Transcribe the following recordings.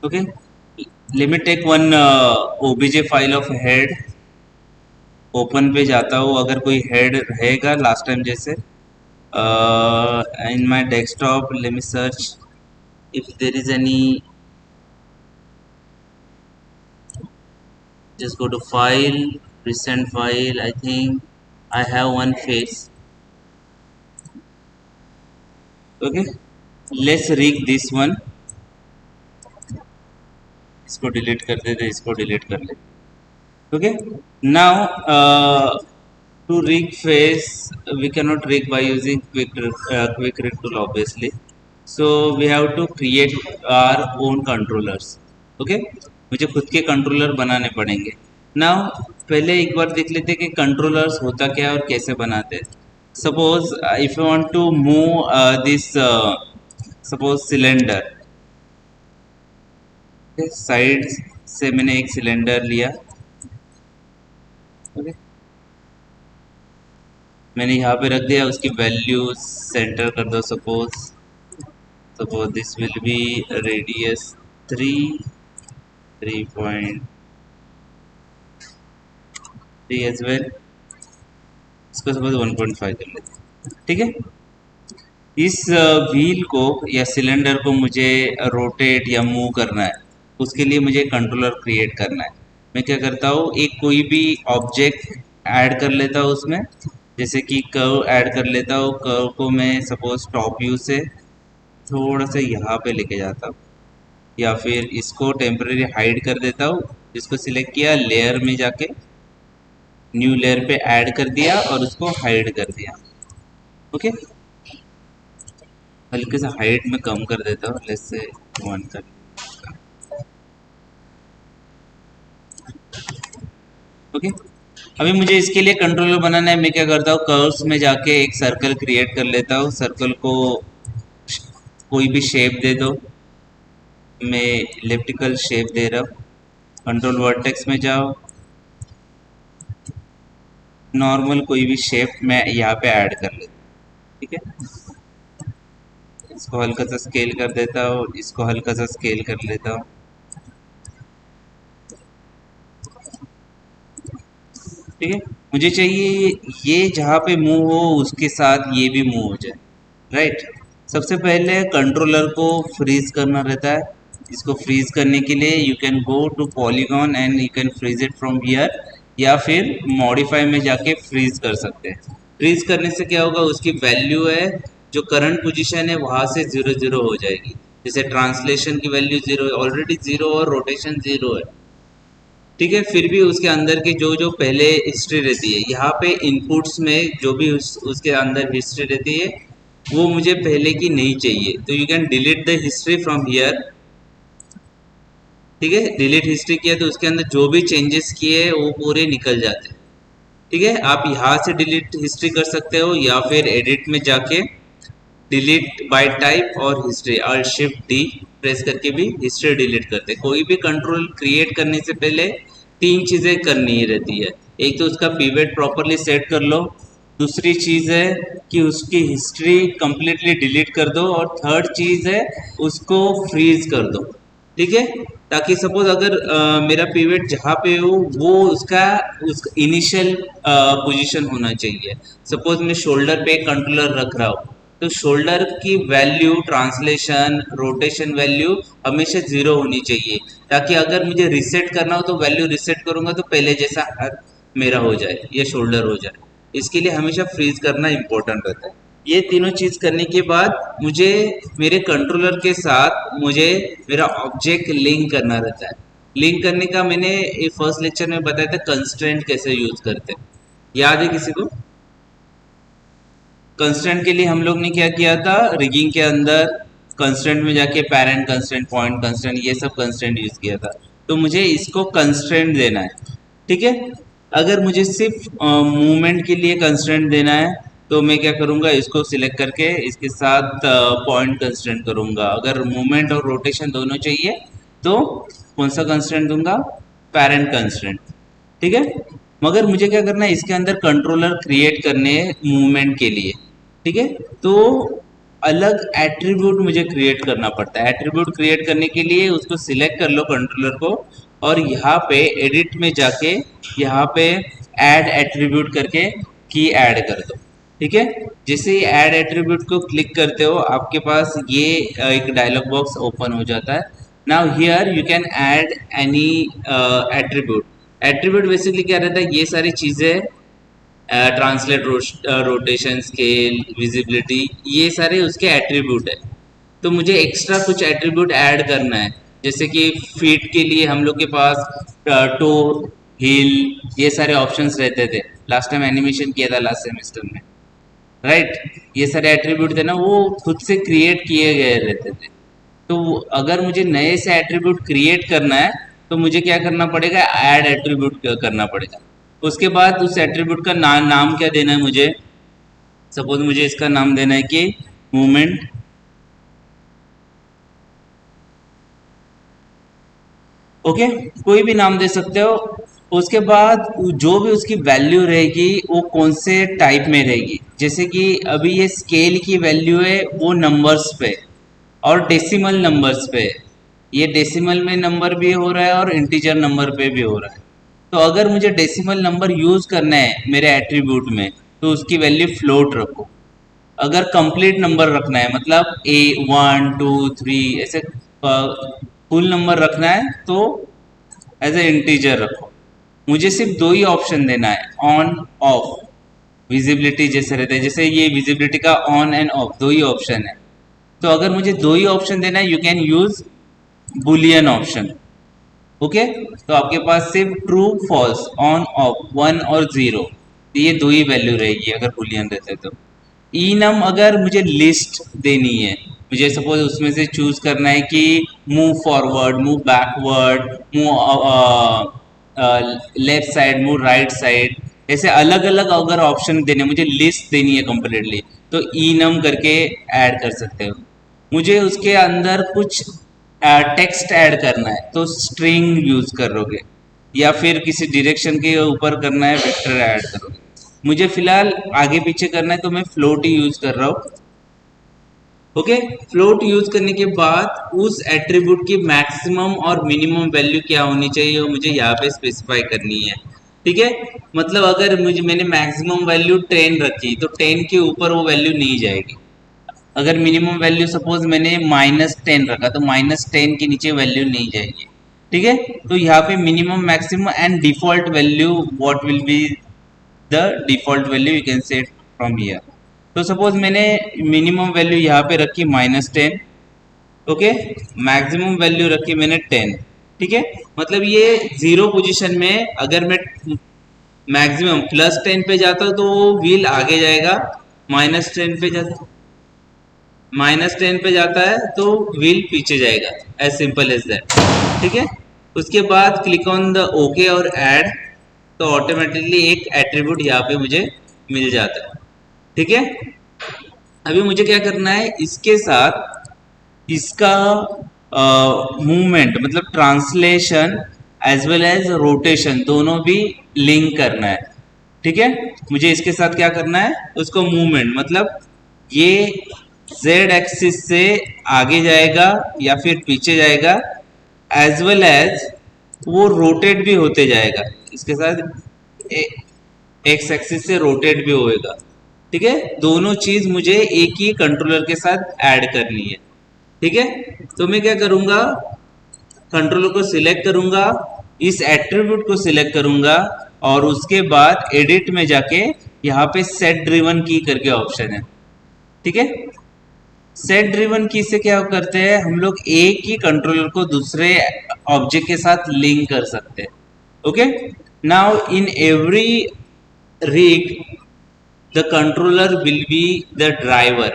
Okay, let me take one obj file of head. Open पे जाता हूँ, अगर कोई हेड रहेगा लास्ट टाइम जैसे in my desktop, let me search if there is any. Just go to file, recent file. I think I have one face. Okay, let's rig this one. इसको delete कर देते, इसको delete कर लेते. Okay, now to rig face we cannot rig by using quick rig tool obviously, so we have to create our own controllers. Okay, मुझे खुद के controller बनाने पड़ेंगे. now पहले एक बार देख लेते हैं कि कंट्रोलर्स होता क्या है और कैसे बनाते हैं. Suppose if you want to move this, suppose cylinder, side से मैंने एक सिलेंडर लिया. ओके, मैंने यहाँ पे रख दिया, उसकी वैल्यू सेंटर कर दो. Suppose this will be radius 3.3 as well. इसको सपोज 1.5 कर लेते हैं. ठीक है, इस व्हील को या सिलेंडर को मुझे रोटेट या मूव करना है, उसके लिए मुझे कंट्रोलर क्रिएट करना है. मैं क्या करता हूँ, एक कोई भी ऑब्जेक्ट ऐड कर लेता हूँ उसमें. जैसे कि कर्व ऐड कर लेता हूँ. कर्व को मैं सपोज टॉप व्यू से थोड़ा सा यहाँ पे लेके जाता हूँ, या फिर इसको टेम्परेरी हाइड कर देता हूँ. इसको सिलेक्ट किया, लेयर में जाके न्यू लेयर पे ऐड कर दिया और उसको हाइड कर दिया. ओके, हल्के से हाइट में कम कर देता हूँ, लेट्स से 1 कर. ओके, अभी मुझे इसके लिए कंट्रोलर बनाना है. मैं क्या करता हूँ, कर्व्स में जाके एक सर्कल क्रिएट कर लेता हूँ. सर्कल को कोई भी शेप दे दो. मैं इलिप्टिकल शेप दे रहा हूँ. कंट्रोल वर्टेक्स में जाओ, नॉर्मल कोई भी शेप मैं यहाँ पे ऐड कर लेता हूँ. ठीक है, इसको हल्का सा स्केल कर देता हूँ, इसको हल्का सा स्केल कर लेता हूँ. ठीक है, मुझे चाहिए ये जहाँ पे मूव हो उसके साथ ये भी मूव हो जाए. राइट, सबसे पहले कंट्रोलर को फ्रीज करना रहता है. इसको फ्रीज करने के लिए you can go to polygon and you can freeze it from here, या फिर मॉडिफाई में जाके फ्रीज कर सकते हैं. फ्रीज करने से क्या होगा, उसकी वैल्यू है जो करंट पोजीशन है वहाँ से 0 0 हो जाएगी. जैसे ट्रांसलेशन की वैल्यू 0 है, ऑलरेडी 0 और रोटेशन 0 है. ठीक है, फिर भी उसके अंदर की जो जो पहले हिस्ट्री रहती है, यहाँ पे इनपुट्स में जो भी उसके अंदर हिस्ट्री रहती है वो मुझे पहले की नहीं चाहिए. तो you can delete the history from here. ठीक है, डिलीट हिस्ट्री किया तो उसके अंदर जो भी चेंजेस किए वो पूरे निकल जाते हैं. ठीक है, आप यहाँ से डिलीट हिस्ट्री कर सकते हो, या फिर एडिट में जाके डिलीट बाय टाइप और हिस्ट्री और शिफ्ट डी प्रेस करके भी हिस्ट्री डिलीट करते हैं. कोई भी कंट्रोल क्रिएट करने से पहले 3 चीज़ें करनी ही रहती है. एक तो उसका पीवेट प्रॉपरली सेट कर लो. दूसरी चीज़ है कि उसकी हिस्ट्री कंप्लीटली डिलीट कर दो. और थर्ड चीज़ है उसको फ्रीज कर दो. ठीक है, ताकि सपोज अगर मेरा पीवेट जहाँ पे हो वो उसका इनिशियल पोजीशन होना चाहिए. सपोज मैं शोल्डर पे कंट्रोलर रख रहा हूँ, तो शोल्डर की वैल्यू, ट्रांसलेशन, रोटेशन वैल्यू हमेशा 0 होनी चाहिए, ताकि अगर मुझे रिसेट करना हो तो वैल्यू रिसेट करूंगा तो पहले जैसा हाथ मेरा हो जाए या शोल्डर हो जाए. इसके लिए हमेशा फ्रीज करना इंपॉर्टेंट रहता है. ये तीनों चीज़ करने के बाद मुझे मेरे कंट्रोलर के साथ मुझे मेरा ऑब्जेक्ट लिंक करना रहता है. लिंक करने का मैंने फर्स्ट लेक्चर में बताया था कंस्ट्रेंट कैसे यूज करते हैं. याद है किसी को? कंस्टेंट के लिए हम लोग ने क्या किया था, रिगिंग के अंदर कंस्टेंट में जाके पेरेंट कंस्टेंट, पॉइंट कंस्टेंट, ये सब कंस्टेंट यूज किया था. तो मुझे इसको कंस्टेंट देना है. ठीक है, अगर मुझे सिर्फ मूवमेंट के लिए कंस्टेंट देना है तो मैं क्या करूँगा, इसको सिलेक्ट करके इसके साथ पॉइंट कंस्टेंट करूँगा. अगर मूवमेंट और रोटेशन दोनों चाहिए तो कौन सा कंस्टेंट दूंगा, पेरेंट कंस्टेंट. ठीक है, मगर मुझे क्या करना है, इसके अंदर कंट्रोलर क्रिएट करने हैं मूवमेंट के लिए. ठीक है, तो अलग एट्रीब्यूट मुझे क्रिएट करना पड़ता है। एट्रीब्यूट क्रिएट करने के लिए उसको सिलेक्ट कर लो कंट्रोलर को, और यहाँ पे एडिट में जाके यहाँ पे ऐड एट्रीब्यूट करके की ऐड कर दो। ठीक है, जैसे ही ऐड एट्रीब्यूट को क्लिक करते हो आपके पास ये एक डायलॉग बॉक्स ओपन हो जाता है। Now here you can add any attribute. Attribute basically क्या रहता है, ये सारी चीज़ें ट्रांसलेट, रोटेशन, स्केल, विजिबिलिटी, ये सारे उसके एट्रीब्यूट है। तो मुझे एक्स्ट्रा कुछ एट्रीब्यूट ऐड करना है, जैसे कि फीट के लिए हम लोग के पास टो, हिल, ये सारे ऑप्शंस रहते थे। लास्ट टाइम एनिमेशन किया था लास्ट सेमेस्टर में, राइट। ये सारे एट्रीब्यूट थे ना, वो खुद से क्रिएट किए गए रहते थे। तो अगर मुझे नए से एट्रीब्यूट क्रिएट करना है तो मुझे क्या करना पड़ेगा, ऐड एट्रीब्यूट करना पड़ेगा। उसके बाद उस एट्रीब्यूट का नाम क्या देना है मुझे। सपोज मुझे इसका नाम देना है कि मूवमेंट। ओके, कोई भी नाम दे सकते हो। उसके बाद जो भी उसकी वैल्यू रहेगी वो कौन से टाइप में रहेगी, जैसे कि अभी ये स्केल की वैल्यू है वो नंबर्स पे और डेसिमल नंबर्स पे। ये डेसिमल में नंबर भी हो रहा है और इंटीजर नंबर पे भी हो रहा है। तो अगर मुझे डेसिमल नंबर यूज करना है मेरे एट्रीब्यूट में तो उसकी वैल्यू फ्लोट रखो। अगर कंप्लीट नंबर रखना है, मतलब ए 1 2 3 ऐसे फुल नंबर रखना है तो एज ए इंटीजर रखो। मुझे सिर्फ दो ही ऑप्शन देना है, ऑन ऑफ। विजिबिलिटी जैसे रहते हैं, जैसे ये विजिबिलिटी का ऑन एंड ऑफ दो ही ऑप्शन है। तो अगर मुझे दो ही ऑप्शन देना है, you can use Boolean option. Okay, तो आपके पास सिर्फ ट्रू फॉल्स, ऑन ऑफ, 1 और 0, ये दो ही वैल्यू रहेगी अगर बुलियन रहते तो। इनम अगर मुझे लिस्ट देनी है, मुझे सपोज उसमें से चूज करना है कि move forward, move backward, move left side, move right side, ऐसे अलग अलग अगर ऑप्शन देने, मुझे लिस्ट देनी है कम्प्लीटली, तो इनम करके ऐड कर सकते हो। मुझे उसके अंदर कुछ टेक्स्ट ऐड करना है तो स्ट्रिंग यूज करोगे, या फिर किसी डायरेक्शन के ऊपर करना है वेक्टर ऐड करोगे। मुझे फिलहाल आगे पीछे करना है तो मैं फ्लोट ही यूज कर रहा हूँ। ओके, फ्लोट यूज करने के बाद उस एट्रीब्यूट की मैक्सिमम और मिनिमम वैल्यू क्या होनी चाहिए वो मुझे यहाँ पे स्पेसिफाई करनी है। ठीक है, मतलब अगर मैंने मैक्सिमम वैल्यू 10 रखी तो 10 के ऊपर वो वैल्यू नहीं जाएगी। अगर मिनिमम वैल्यू सपोज मैंने -10 रखा तो -10 के नीचे वैल्यू नहीं जाएगी। ठीक है, तो यहाँ पे minimum, maximum and default value, what will be the default value you can set from here. तो सपोज मैंने मिनिमम वैल्यू यहाँ पे रखी -10, ओके, मैक्सिमम वैल्यू रखी मैंने 10। ठीक है, मतलब ये 0 पोजीशन में अगर मैं मैक्सिमम +10 पे जाता हूँ तो वो व्हील आगे जाएगा, -10 पे जाता -10 पे जाता है तो व्हील पीछे जाएगा, एज सिंपल एज दैट। ठीक है, उसके बाद क्लिक ऑन द ओके और ऐड, तो ऑटोमेटिकली एक एट्रीब्यूट यहाँ पे मुझे मिल जाता है। ठीक है, अभी मुझे क्या करना है, इसके साथ इसका मूवमेंट मतलब translation as well as rotation दोनों भी लिंक करना है। ठीक है, मुझे इसके साथ क्या करना है, उसको मूवमेंट मतलब ये z एक्सिस से आगे जाएगा या फिर पीछे जाएगा, एज वेल एज वो रोटेट भी होते जाएगा, इसके साथ एक्स एक्सिस से रोटेट भी होएगा। ठीक है, दोनों चीज मुझे एक ही कंट्रोलर के साथ ऐड करनी है। ठीक है, तो मैं क्या करूंगा, कंट्रोलर को सिलेक्ट करूंगा, इस एट्रीब्यूट को सिलेक्ट करूंगा और उसके बाद एडिट में जाके यहाँ पे सेट ड्रिवन की करके ऑप्शन है। ठीक है, सेट ड्रिवन की से क्या करते हैं, हम लोग एक ही कंट्रोलर को दूसरे ऑब्जेक्ट के साथ लिंक कर सकते हैं। Okay, now in every rig the controller will be the driver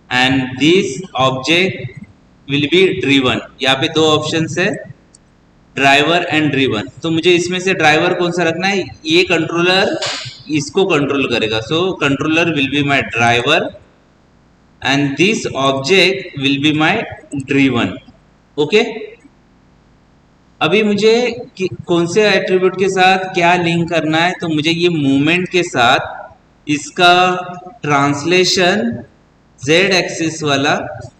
and this object will be driven। यहाँ पे दो ऑप्शन है, ड्राइवर एंड ड्रिवन। तो मुझे इसमें से ड्राइवर कौन सा रखना है, ये कंट्रोलर इसको कंट्रोल करेगा, so controller will be my driver and this object will be my driven. Okay, अभी मुझे कौन से एट्रीब्यूट के साथ क्या लिंक करना है, तो मुझे ये मूवमेंट के साथ इसका ट्रांसलेशन जेड एक्सिस वाला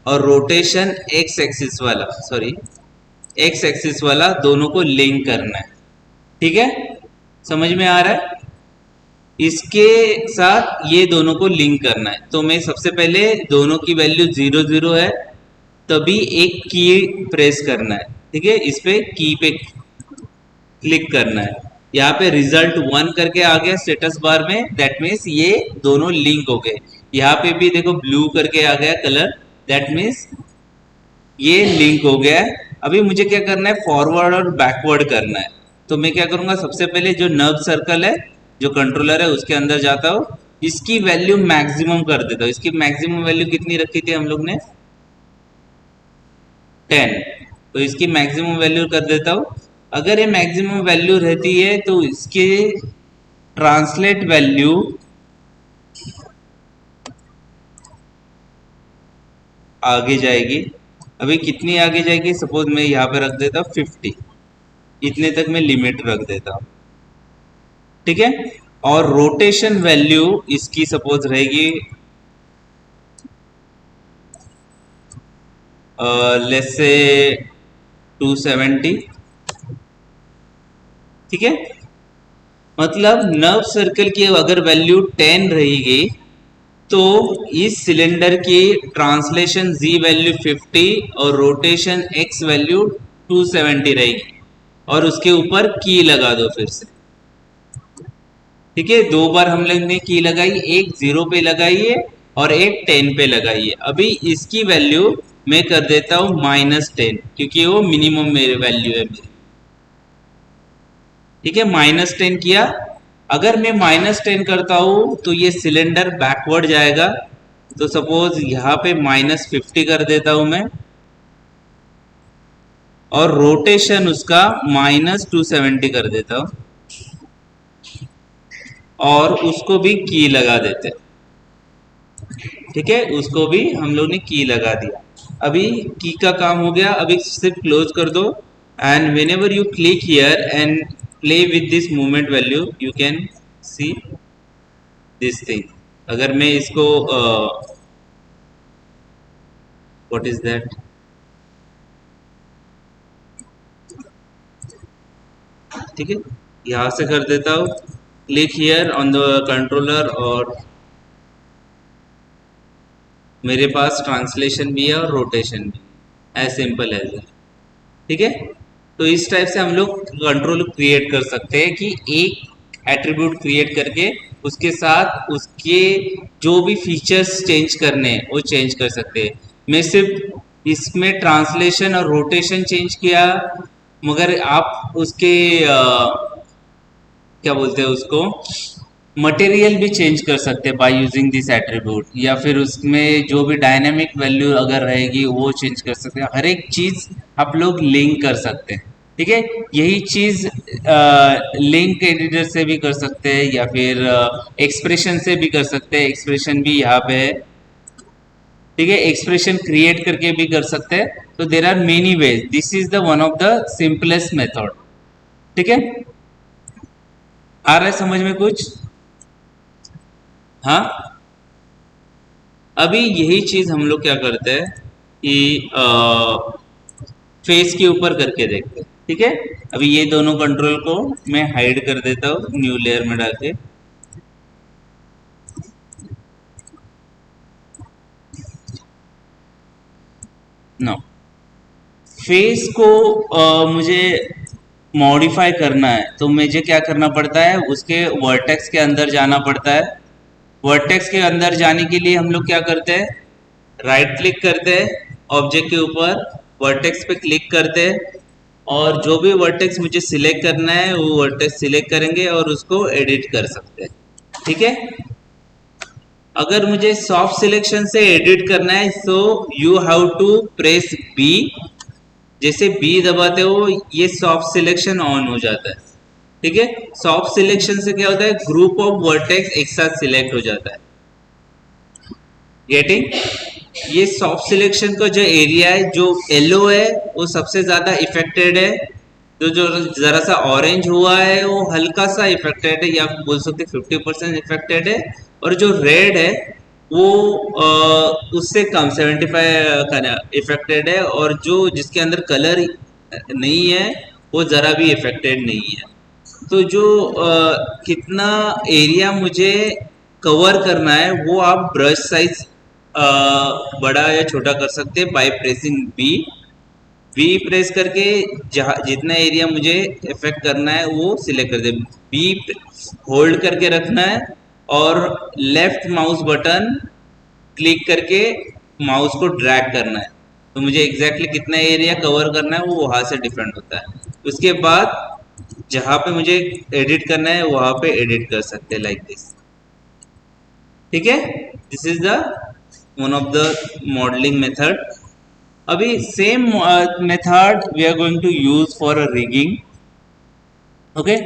और रोटेशन एक्स एक्सिस वाला दोनों को लिंक करना है। ठीक है, समझ में आ रहा है? इसके साथ ये दोनों को लिंक करना है। तो मैं सबसे पहले दोनों की वैल्यू 0 0 है तभी एक की प्रेस करना है। ठीक है, इस पे की पे क्लिक करना है। यहाँ पे रिजल्ट 1 करके आ गया स्टेटस बार में, दैट मीन्स ये दोनों लिंक हो गए। यहाँ पे भी देखो ब्लू करके आ गया कलर, दैट मीन्स ये लिंक हो गया है। अभी मुझे क्या करना है, फॉरवर्ड और बैकवर्ड करना है। तो मैं क्या करूंगा, सबसे पहले जो नर्व सर्कल है, जो कंट्रोलर है, उसके अंदर जाता हूँ, इसकी वैल्यू मैक्सिमम कर देता हूँ। इसकी मैक्सिमम वैल्यू कितनी रखी थी हम लोग ने, 10। तो इसकी मैक्सिमम वैल्यू कर देता हूँ। अगर ये मैक्सिमम वैल्यू रहती है तो इसके ट्रांसलेट वैल्यू आगे जाएगी। अभी कितनी आगे जाएगी, सपोज मैं यहाँ पे रख देता हूँ 50, इतने तक मैं लिमिट रख देता हूँ। ठीक है, और रोटेशन वैल्यू इसकी सपोज रहेगी लेट्स से 270। ठीक है, मतलब नर्व सर्कल की अगर वैल्यू 10 रहेगी तो इस सिलेंडर की ट्रांसलेशन z वैल्यू 50 और रोटेशन x वैल्यू 270 रहेगी। और उसके ऊपर की लगा दो फिर से। ठीक है, दो बार हम लोग ने की लगाई, एक 0 पे लगाई है और एक 10 पे लगाई है। अभी इसकी वैल्यू मैं कर देता हूँ -10, क्योंकि वो मिनिमम मेरी वैल्यू है मेरी। ठीक है, -10 किया। अगर मैं -10 करता हूं तो ये सिलेंडर बैकवर्ड जाएगा। तो सपोज यहाँ पे -50 कर देता हूं मैं, और रोटेशन उसका -270 कर देता हूं, और उसको भी की लगा देते हैं। ठीक है, उसको भी हम लोग ने की लगा दिया। अभी की का काम हो गया। अभी सिर्फ क्लोज कर दो, and when ever you click here and play with this movement value, you can see this thing. अगर मैं इसको व्हाट इज दैट, ठीक है, यहाँ से कर देता हूँ, click here on the controller, और मेरे पास ट्रांसलेशन भी है और रोटेशन भी, एज सिंपल एज दैट। ठीक है, तो इस टाइप से हम लोग कंट्रोल क्रिएट कर सकते हैं कि एक एट्रीब्यूट क्रिएट करके उसके साथ उसके जो भी फीचर्स चेंज करने हैं वो चेंज कर सकते हैं। मैं सिर्फ इसमें ट्रांसलेशन और रोटेशन चेंज किया, मगर आप उसके क्या बोलते हैं उसको, मटेरियल भी चेंज कर सकते हैं बाय यूजिंग दिस एट्रीब्यूट, या फिर उसमें जो भी डायनामिक वैल्यू अगर रहेगी वो चेंज कर सकते हैं। हर एक चीज आप लोग लिंक कर सकते हैं। ठीक है, यही चीज लिंक एडिटर से भी कर सकते हैं, या फिर एक्सप्रेशन से भी कर सकते हैं। एक्सप्रेशन भी यहाँ पे है। ठीक है, एक्सप्रेशन क्रिएट करके भी कर सकते हैं। तो there are many ways, this is the one of the simplest method. ठीक है, आ रहा है समझ में कुछ? हाँ, अभी यही चीज हम लोग क्या करते हैं कि फेस के ऊपर करके देखते हैं। ठीक है, अभी ये दोनों कंट्रोल को मैं हाइड कर देता हूँ न्यू लेयर में डाल के। नो, फेस को मुझे मॉडिफाई करना है तो मुझे क्या करना पड़ता है, उसके वर्टेक्स के अंदर जाना पड़ता है। वर्टेक्स के अंदर जाने के लिए हम लोग क्या करते हैं, राइट क्लिक करते हैं ऑब्जेक्ट के ऊपर, वर्टेक्स पे क्लिक करते हैं, और जो भी वर्टेक्स मुझे सिलेक्ट करना है वो वर्टेक्स सिलेक्ट करेंगे और उसको एडिट कर सकते हैं। ठीक है, अगर मुझे सॉफ्ट सिलेक्शन से एडिट करना है तो you have to press B. जैसे बी दबाते हो ये सॉफ्ट सिलेक्शन ऑन हो जाता है। ठीक है, सॉफ्ट सिलेक्शन से क्या होता है, ग्रुप ऑफ वर्टेक्स एक साथ सिलेक्ट हो जाता है। गेटिंग? ये सॉफ्ट सिलेक्शन का जो एरिया है, जो येलो है वो सबसे ज्यादा इफेक्टेड है, जो जो जरा सा ऑरेंज हुआ है वो हल्का सा इफेक्टेड है, या बोल सकते 50% इफेक्टेड है, और जो रेड है वो उससे कम 75 का इफेक्टेड है, और जो जिसके अंदर कलर नहीं है वो ज़रा भी इफेक्टेड नहीं है। तो जो कितना एरिया मुझे कवर करना है वो आप ब्रश साइज बड़ा या छोटा कर सकते हैं by pressing B. B press करके जहाँ जितना एरिया मुझे इफेक्ट करना है वो सिलेक्ट कर दे। बी होल्ड करके रखना है और लेफ्ट माउस बटन क्लिक करके माउस को ड्रैग करना है। तो मुझे एग्जैक्टली कितना एरिया कवर करना है वो वहां से डिफरेंट होता है। उसके बाद जहाँ पे मुझे एडिट करना है वहां पे एडिट कर सकते हैं लाइक दिस। ठीक है, this is the one of the modelling method. अभी same method we are going to use for a rigging. Okay,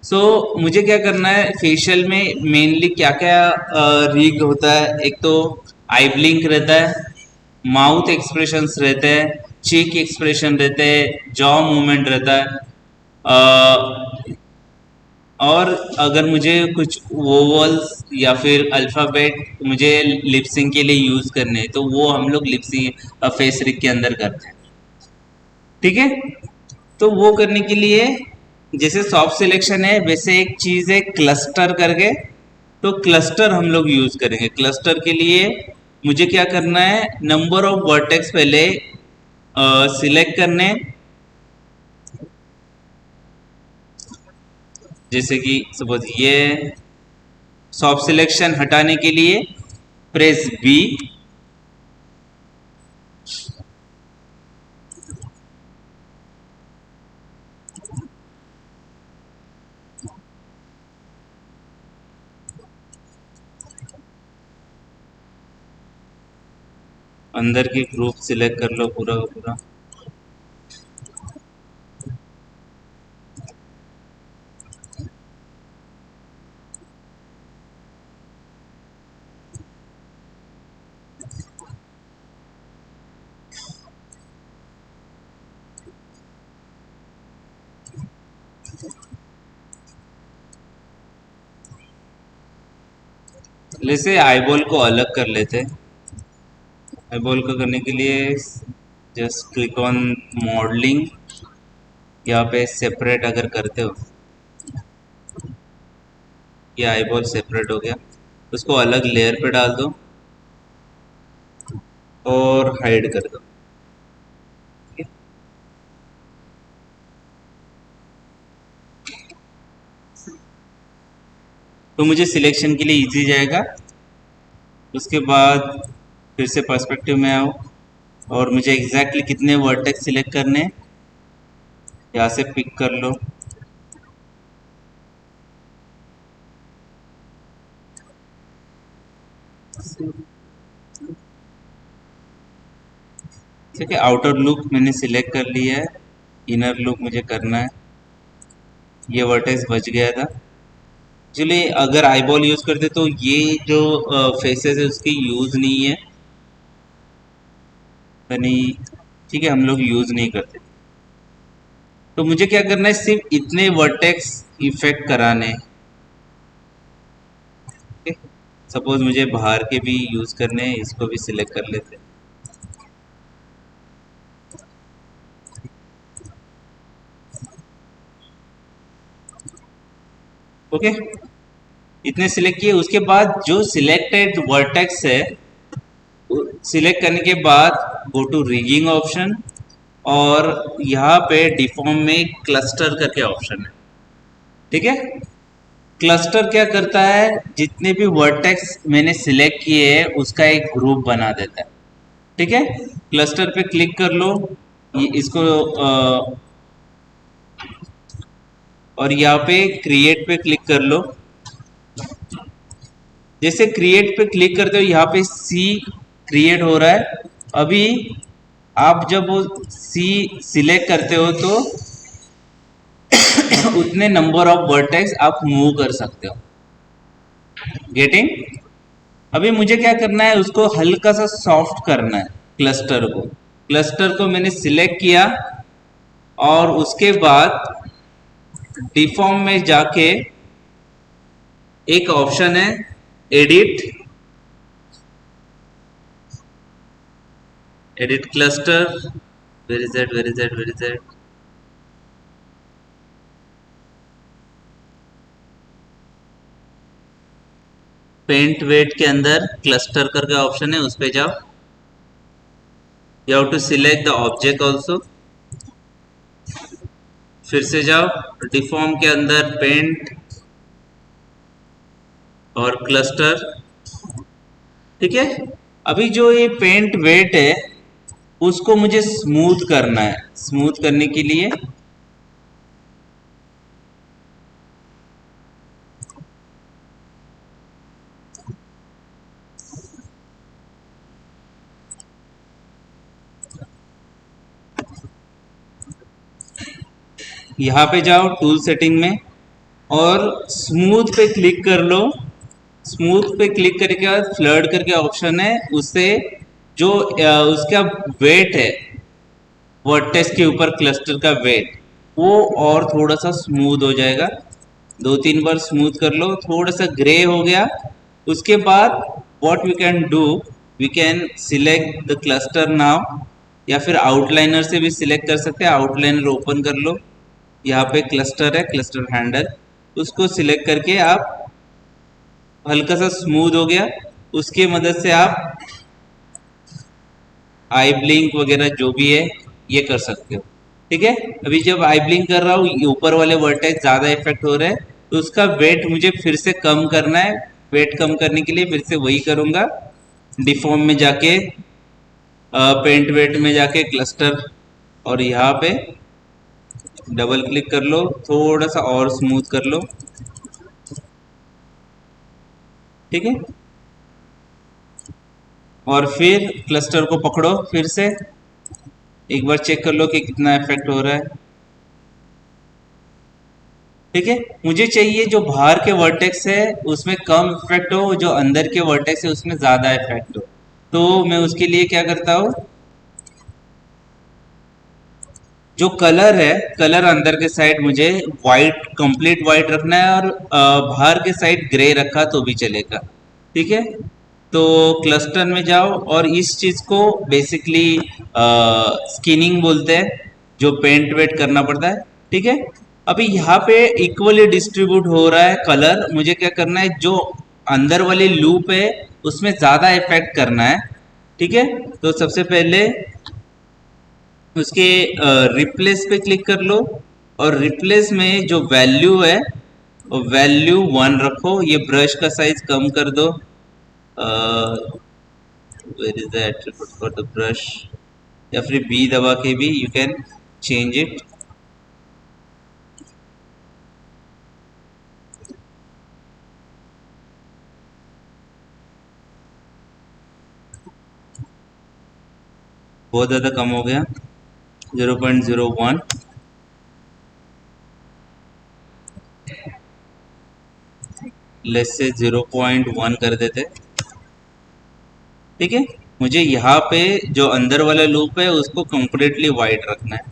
so मुझे क्या करना है, फेशियल में मेनली क्या क्या रिग होता है। एक तो आई ब्लिंक रहता है, माउथ एक्सप्रेशंस रहते हैं, चीक एक्सप्रेशन रहते हैं, जॉ मूवमेंट रहता है। और अगर मुझे कुछ वोवल्स या फिर अल्फ़ाबेट मुझे लिपसिंग के लिए यूज़ करने हैं तो वो हम लोग लिपसिंग फेस रिग के अंदर करते हैं। ठीक है, तो वो करने के लिए जैसे सॉफ्ट सिलेक्शन है वैसे एक चीज़ है क्लस्टर करके। तो क्लस्टर हम लोग यूज़ करेंगे। क्लस्टर के लिए मुझे क्या करना है, नंबर ऑफ वर्टेक्स पहले सिलेक्ट करने। जैसे कि सपोज ये सॉफ्ट सिलेक्शन हटाने के लिए प्रेस बी, अंदर की ग्रुप सिलेक्ट कर लो पूरा का पूरा। जैसे आईबॉल को अलग कर लेते हैं। आईबॉल को करने के लिए जस्ट क्लिक ऑन मॉडलिंग, यहाँ पे सेपरेट अगर करते हो, ये आईबॉल सेपरेट हो गया, उसको अलग लेयर पे डाल दो और हाइड कर दो। ठीक है? तो मुझे सिलेक्शन के लिए इजी जाएगा। उसके बाद फिर से पर्सपेक्टिव में आओ और मुझे एग्जैक्टली कितने वर्टेक्स सिलेक्ट करने हैं यहाँ से पिक कर लो। ठीक है, आउटर लुक मैंने सिलेक्ट कर लिया है, इनर लुक मुझे करना है। ये वर्टेक्स बच गया था। चलिए, अगर आईबॉल यूज करते तो ये जो फेसेस है उसकी यूज नहीं है, यानी ठीक है हम लोग यूज नहीं करते। तो मुझे क्या करना है, सिर्फ इतने वर्टेक्स इफेक्ट कराने हैं। सपोज मुझे बाहर के भी यूज करने हैं, इसको भी सिलेक्ट कर लेते हैं। ओके, इतने सिलेक्ट किए। उसके बाद जो सिलेक्टेड वर्टेक्स है सिलेक्ट करने के बाद गो टू रिगिंग ऑप्शन, और यहाँ पे डिफॉर्म में क्लस्टर करके ऑप्शन है। ठीक है, क्लस्टर क्या करता है, जितने भी वर्टेक्स मैंने सिलेक्ट किए हैं उसका एक ग्रुप बना देता है। ठीक है, क्लस्टर पे क्लिक कर लो, इसको और यहाँ पे क्रिएट पे क्लिक कर लो। जैसे क्रिएट पे क्लिक करते हो यहाँ पे सी क्रिएट हो रहा है। अभी आप जब वो सी सिलेक्ट करते हो तो उतने नंबर ऑफ वर्टेक्स आप मूव कर सकते हो। गेटिंग? अभी मुझे क्या करना है, उसको हल्का सा सॉफ्ट करना है। क्लस्टर को मैंने सिलेक्ट किया और उसके बाद डिफॉर्म में जाके एक ऑप्शन है edit, edit cluster, where is that, where is that, where is that? Paint weight के अंदर क्लस्टर करके ऑप्शन है, उस पे जाओ. You have to select the object also. फिर से जाओ डिफॉर्म के अंदर पेंट और क्लस्टर. ठीक है. अभी जो ये पेंट वेट है उसको मुझे स्मूथ करना है. स्मूथ करने के लिए यहाँ पे जाओ टूल सेटिंग में और स्मूथ पे क्लिक कर लो. स्मूथ पे क्लिक करने के बाद फ्लड करके ऑप्शन है, उससे जो उसका वेट है वर्टेक्स के ऊपर क्लस्टर का वेट वो और थोड़ा सा स्मूथ हो जाएगा. 2-3 बार स्मूथ कर लो, थोड़ा सा ग्रे हो गया. उसके बाद what we can do, we can select the cluster now, या फिर आउटलाइनर से भी सिलेक्ट कर सकते हैं. आउटलाइनर ओपन कर लो. यहाँ पे क्लस्टर है, क्लस्टर हैंडल, उसको सिलेक्ट करके आप हल्का सा स्मूथ हो गया. उसके मदद से आप आई ब्लिंक वगैरह जो भी है ये कर सकते हो. ठीक है. अभी जब आई ब्लिंक कर रहा हूँ ऊपर वाले वर्टेक्स ज़्यादा इफेक्ट हो रहा है, तो उसका वेट मुझे फिर से कम करना है. वेट कम करने के लिए फिर से वही करूँगा, डिफॉर्म में जाके पेंट वेट में जाके क्लस्टर, और यहाँ पे डबल क्लिक कर लो, थोड़ा सा और स्मूथ कर लो. ठीक है. और फिर क्लस्टर को पकड़ो, फिर से एक बार चेक कर लो कि कितना इफेक्ट हो रहा है. ठीक है. मुझे चाहिए जो बाहर के वर्टेक्स है उसमें कम इफेक्ट हो, जो अंदर के वर्टेक्स है उसमें ज़्यादा इफेक्ट हो. तो मैं उसके लिए क्या करता हूँ, जो कलर है, कलर अंदर के साइड मुझे वाइट, कंप्लीट वाइट रखना है, और बाहर के साइड ग्रे रखा तो भी चलेगा. ठीक है. तो क्लस्टर में जाओ और इस चीज़ को बेसिकली स्किनिंग बोलते हैं, जो पेंट वेट करना पड़ता है. ठीक है. अभी यहाँ पे इक्वली डिस्ट्रीब्यूट हो रहा है कलर. मुझे क्या करना है, जो अंदर वाली लूप है उसमें ज़्यादा इफेक्ट करना है. ठीक है. तो सबसे पहले उसके रिप्लेस पे क्लिक कर लो, और रिप्लेस में जो वैल्यू है वो वैल्यू 1 रखो. ये ब्रश का साइज कम कर दो. Where is the attribute for the brush, या फिर बी दबा के भी यू कैन चेंज इट. बहुत ज़्यादा कम हो गया, 0.01. लेस से 0.1 कर देते. ठीक है. मुझे यहाँ पे जो अंदर वाला लूप है उसको कंप्लीटली वाइट रखना है.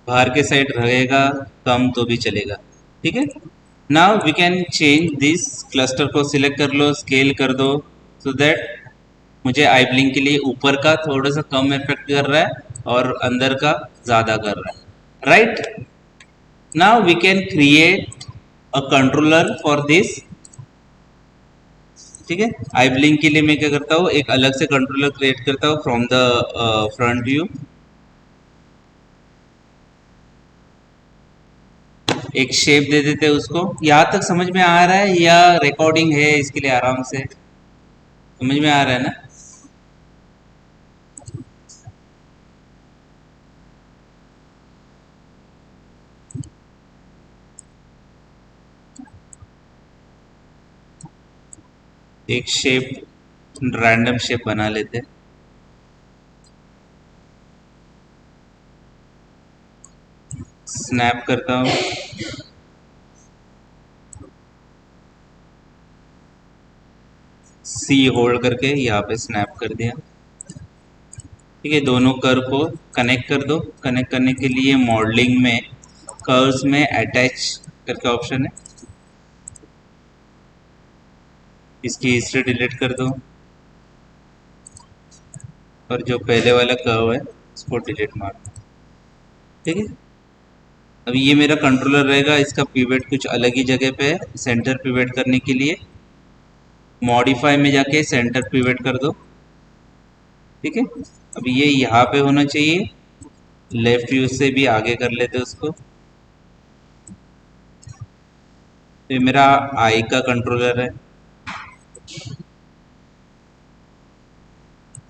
बाहर के साइड रहेगा कम तो भी चलेगा. ठीक है. Now we can change this. Cluster को सिलेक्ट कर लो, स्केल कर दो, सो दैट मुझे आई ब्लिंक के लिए ऊपर का थोड़ा सा कम इफेक्ट कर रहा है और अंदर का ज़्यादा कर रहा है. Right. Now we can create a controller for this. ठीक है. आई ब्लिंक के लिए मैं क्या करता हूँ, एक अलग से कंट्रोलर क्रिएट करता हूँ फ्रॉम द फ्रंट व्यू. एक शेप दे देते हैं उसको. यहाँ तक समझ में आ रहा है या रिकॉर्डिंग है इसके लिए आराम से समझ में आ रहा है ना? एक शेप, रैंडम शेप बना लेते हैं. स्नैप करता हूँ. सी होल्ड करके यहाँ पे स्नैप कर दिया। ठीक है, दोनों कर्व को कनेक्ट कर दो। कनेक्ट करने के लिए मॉडलिंग में कर्व्स में अटैच करके ऑप्शन है, इसकी हिस्ट्री डिलीट कर दो और जो पहले वाला कर्व है उसको डिलीट मार दो। ठीक है, अब ये मेरा कंट्रोलर रहेगा, इसका पिवट कुछ अलग ही जगह पे है। सेंटर पिवट करने के लिए मॉडिफाई में जाके सेंटर पिवट कर दो। ठीक है, अब ये यहाँ पे होना चाहिए, लेफ्ट यूज से भी आगे कर लेते उसको। तो ये मेरा आई का कंट्रोलर है,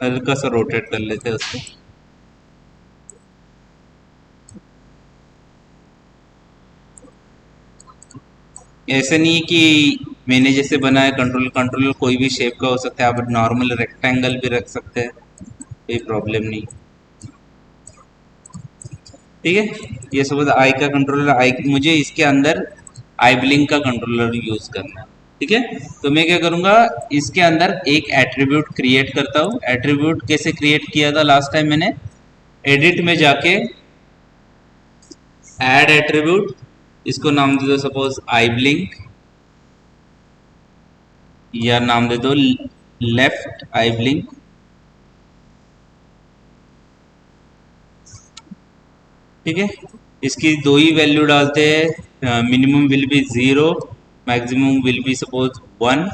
हल्का सा रोटेट कर लेते हैं उसको। ऐसे नहीं है कि मैंने जैसे बनाया कंट्रोलर, कंट्रोलर कोई भी शेप का हो सकता है, आप नॉर्मल रेक्टेंगल भी रख सकते हैं, कोई प्रॉब्लम नहीं। ठीक है, ये सब आई का कंट्रोलर, आई मुझे इसके अंदर आई ब्लिंक का कंट्रोलर यूज करना है। ठीक है, तो मैं क्या करूंगा, इसके अंदर एक एट्रीब्यूट क्रिएट करता हूँ। एट्रीब्यूट कैसे क्रिएट किया था लास्ट टाइम मैंने, एडिट में जाके ऐड एट्रीब्यूट, इसको नाम दे दो सपोज आई ब्लिंक, या नाम दे दो लेफ्ट आई ब्लिंक। ठीक है, इसकी दो ही वैल्यू डालते हैं, minimum will be 0, maximum will be suppose 1।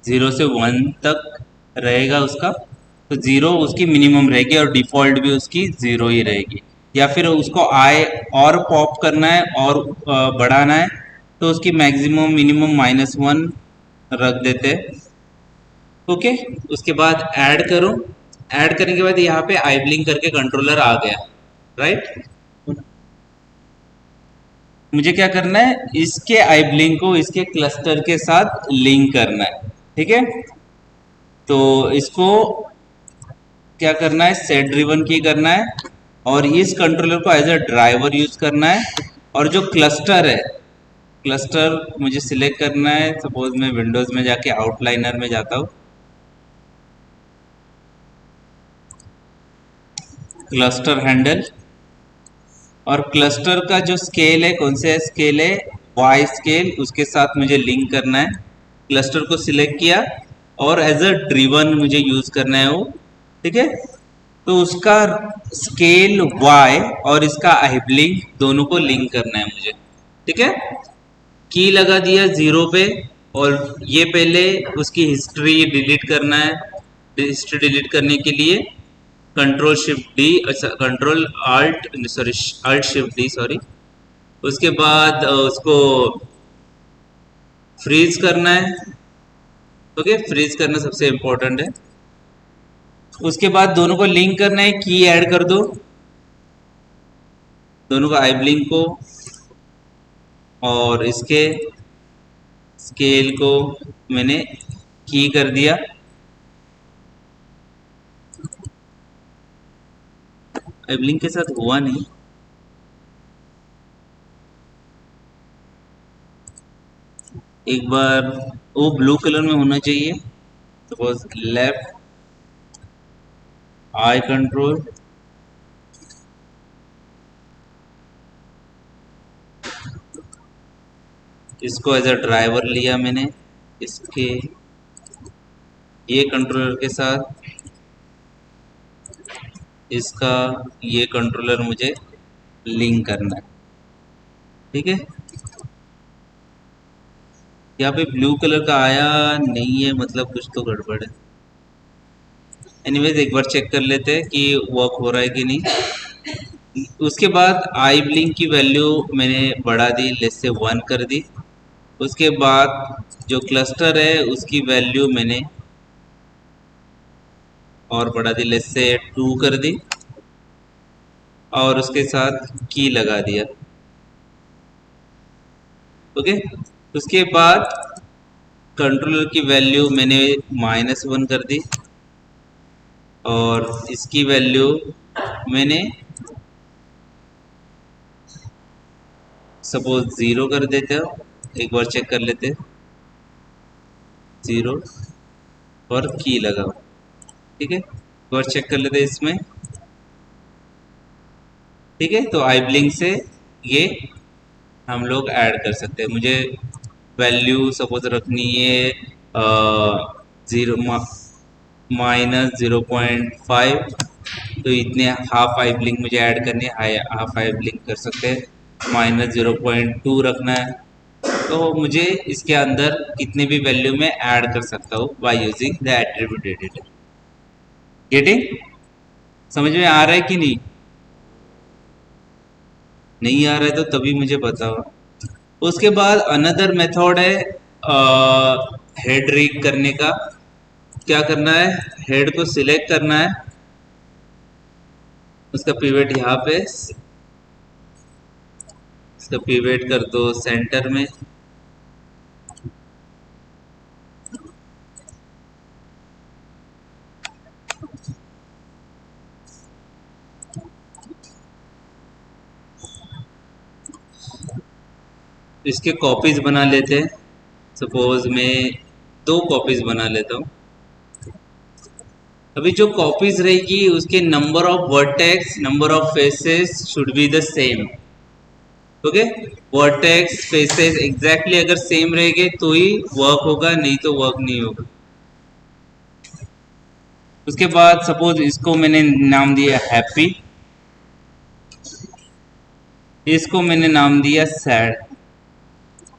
0 से 1 तक रहेगा उसका, तो 0 उसकी मिनिमम रहेगी और डिफ़ॉल्ट भी उसकी 0 ही रहेगी। या फिर उसको आए और पॉप करना है और बढ़ाना है तो उसकी मैक्सिमम मिनिमम -1 रख देते हैं। ओके, उसके बाद ऐड करो। ऐड करने के बाद यहाँ पे आई ब्लिंक करके कंट्रोलर आ गया, राइट। मुझे क्या करना है, इसके आई ब्लिंक को इसके क्लस्टर के साथ लिंक करना है। ठीक है, तो इसको क्या करना है, सेट ड्रिवन की करना है और इस कंट्रोलर को एज अ ड्राइवर यूज करना है। और जो क्लस्टर है, क्लस्टर मुझे सिलेक्ट करना है। सपोज मैं विंडोज में जाके आउटलाइनर में जाता हूँ, क्लस्टर हैंडल, और क्लस्टर का जो स्केल है, कौन सा स्केल है, वाई स्केल, उसके साथ मुझे लिंक करना है। क्लस्टर को सिलेक्ट किया और एज अ ड्रिवन मुझे यूज करना है वो। ठीक है, तो उसका स्केल वाई और इसका आई ब्लिंक दोनों को लिंक करना है मुझे। ठीक है, की लगा दिया 0 पे, और ये पहले उसकी हिस्ट्री डिलीट करना है। हिस्ट्री डिलीट करने के लिए कंट्रोल शिफ्ट डी, अच्छा control alt sorry, alt shift D sorry. उसके बाद उसको फ्रीज करना है। ओके, फ्रीज करना सबसे इम्पोर्टेंट है। उसके बाद दोनों को लिंक करना है, की ऐड कर दो दोनों का, आई ब्लिंक को और इसके स्केल को मैंने की कर दिया। आई ब्लिंक के साथ हुआ नहीं, एक बार वो ब्लू कलर में होना चाहिए। सपोज लेफ्ट आई कंट्रोल, इसको एज अ ड्राइवर लिया मैंने, इसके ये कंट्रोलर के साथ इसका ये कंट्रोलर मुझे लिंक करना है। ठीक है, यहाँ पे ब्लू कलर का आया नहीं है, मतलब कुछ तो गड़बड़ है। एनीवेज एक बार चेक कर लेते हैं कि वर्क हो रहा है कि नहीं। उसके बाद आई ब्लिंक की वैल्यू मैंने बढ़ा दी, लेस से 1 कर दी। उसके बाद जो क्लस्टर है उसकी वैल्यू मैंने और बढ़ा दी, लेस से 2 कर दी और उसके साथ की लगा दिया। ओके, उसके बाद कंट्रोलर की वैल्यू मैंने -1 कर दी और इसकी वैल्यू मैंने सपोज 0 कर देते हो। एक बार चेक कर लेते, 0। और की लगाओ। ठीक है, एक बार चेक कर लेते हैं इसमें। ठीक है, तो आई ब्लिंक से ये हम लोग ऐड कर सकते हैं। मुझे वैल्यू सपोज रखनी है जीरो -0.5, तो इतने हाफ आई ब्लिंक मुझे ऐड करनी है, हाफ आई ब्लिंक कर सकते हैं। -0.2 रखना है, तो मुझे इसके अंदर कितने भी वैल्यू में ऐड कर सकता हूँ by using the attribute editor. Getting? समझ में आ रहा है कि नहीं? नहीं आ रहा है तो तभी मुझे बताओ। उसके बाद अनदर मेथड है हेड रिग करने का। क्या करना है, हेड को सिलेक्ट करना है, उसका पिवट यहाँ पे, इसका पिवट कर दो सेंटर में। इसके कॉपीज बना लेते हैं। सपोज मैं 2 कॉपीज बना लेता हूँ। अभी जो कॉपीज रहेगी उसके number of vertex, number of faces should be the same. Okay, vertex faces exactly अगर सेम रहेंगे तो ही वर्क होगा, नहीं तो वर्क नहीं होगा। उसके बाद सपोज इसको मैंने नाम दिया हैप्पी, इसको मैंने नाम दिया सैड,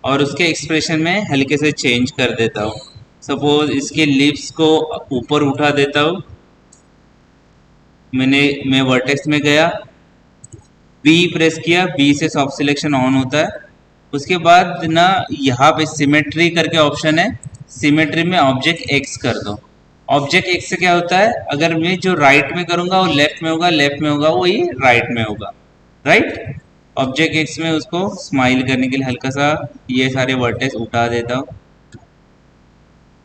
और उसके एक्सप्रेशन में हल्के से चेंज कर देता हूँ। सपोज इसके लिप्स को ऊपर उठा देता हूँ। मैं वर्टेक्स में गया, बी प्रेस किया, बी से सॉफ्ट सिलेक्शन ऑन होता है। उसके बाद ना यहाँ पे सिमेट्री करके ऑप्शन है, सिमेट्री में ऑब्जेक्ट एक्स कर दो। ऑब्जेक्ट एक्स से क्या होता है, अगर मैं जो राइट में करूंगा वो लेफ्ट में होगा, लेफ्ट में होगा वो ये राइट में होगा, राइट। ऑब्जेक्ट एक्स में उसको स्माइल करने के लिए हल्का सा ये सारे वर्टेक्स उठा देता हूँ,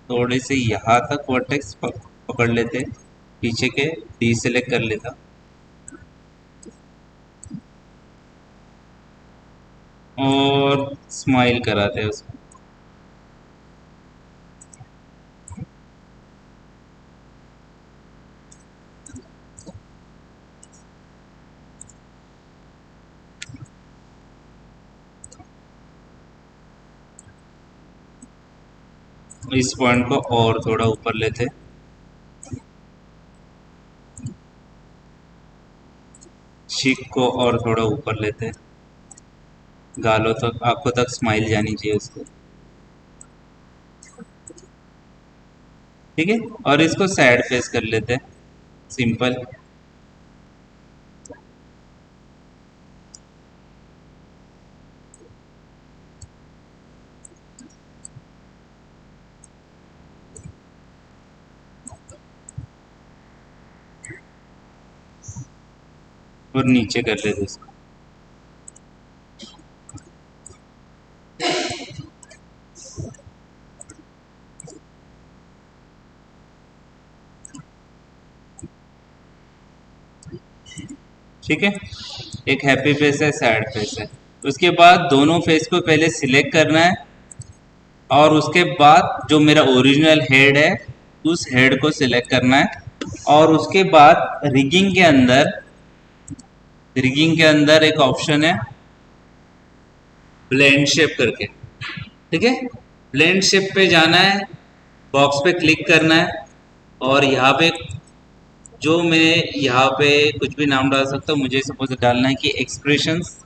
थोड़े से यहाँ तक वर्टेक्स पकड़ लेते, पीछे के डी सेलेक्ट कर लेता और स्माइल कराते हैं उसको। इस पॉइंट को और थोड़ा ऊपर लेते, चीक को और थोड़ा ऊपर लेते, गालों तक, आंखों तक स्माइल जानी चाहिए उसको। ठीक है, और इसको सैड फेस कर लेते हैं, सिंपल। और नीचे कर लेते इसको। ठीक है, एक हैप्पी फेस है, सैड फेस है। उसके बाद दोनों फेस को पहले सिलेक्ट करना है, और उसके बाद जो मेरा ओरिजिनल हेड है उस हेड को सिलेक्ट करना है, और उसके बाद रिगिंग के अंदर एक ऑप्शन है ब्लेंड शेप करके। ठीक है, ब्लेंड शेप पे जाना है, बॉक्स पे क्लिक करना है, और यहाँ पे जो मैं यहाँ पे कुछ भी नाम डाल सकता हूँ, मुझे सपोज डालना है कि एक्सप्रेशंस,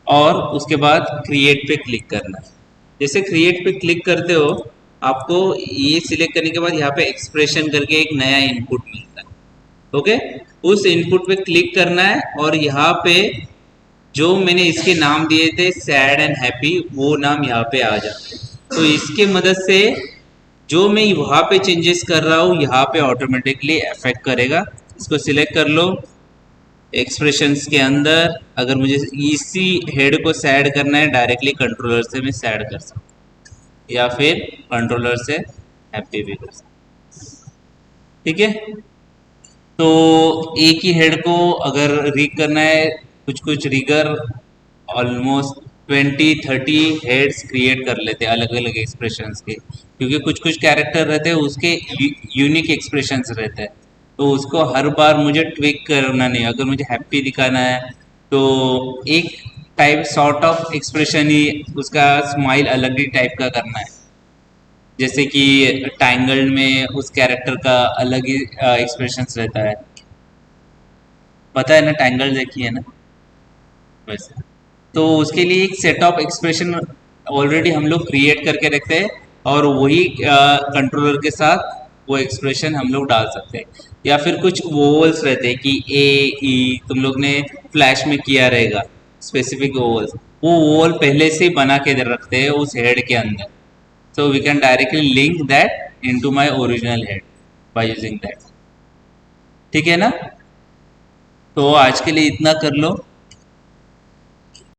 और उसके बाद क्रिएट पे क्लिक करना है। जैसे क्रिएट पे क्लिक करते हो, आपको ये सिलेक्ट करने के बाद यहाँ पे एक्सप्रेशन करके एक नया इनपुट मिलता है। ओके, उस इनपुट पे क्लिक करना है, और यहाँ पे जो मैंने इसके नाम दिए थे सैड एंड हैप्पी, वो नाम यहाँ पे आ जाते हैं। तो इसके मदद से जो मैं वहाँ पे चेंजेस कर रहा हूँ यहाँ पे ऑटोमेटिकली अफेक्ट करेगा। इसको सिलेक्ट कर लो, एक्सप्रेशंस के अंदर अगर मुझे इसी हेड को सैड करना है, डायरेक्टली कंट्रोलर से मैं सैड कर सकता हूँ, या फिर कंट्रोलर से हैप्पी भी कर सकता हूँ। ठीक है, तो एक ही हेड को अगर रीग करना है, कुछ कुछ रिगर ऑलमोस्ट 20-30 हेड्स क्रिएट कर लेते हैं अलग अलग एक्सप्रेशंस के, क्योंकि कुछ कुछ कैरेक्टर रहते हैं उसके यूनिक एक्सप्रेशंस रहते हैं, तो उसको हर बार मुझे ट्विक करना नहीं। अगर मुझे हैप्पी दिखाना है तो एक टाइप सॉर्ट ऑफ एक्सप्रेशन ही, उसका स्माइल अलग ही टाइप का करना है। जैसे कि टैंगल्ड में उस कैरेक्टर का अलग ही एक्सप्रेशंस रहता है, पता है ना, टैंगल्ड देखी है ना वैसे। तो उसके लिए एक सेट ऑफ एक्सप्रेशन ऑलरेडी हम लोग क्रिएट करके रखते हैं, और वही कंट्रोलर के साथ वो एक्सप्रेशन हम लोग डाल सकते हैं। या फिर कुछ वोवल्स रहते हैं कि ए ई, तुम लोग ने फ्लैश में किया रहेगा स्पेसिफिक वोवल्स, वो वोवल पहले से ही बना के रखते हैं उस हेड के अंदर, so we can directly link that into my original head by using that। ठीक है ना, तो आज के लिए इतना कर लो।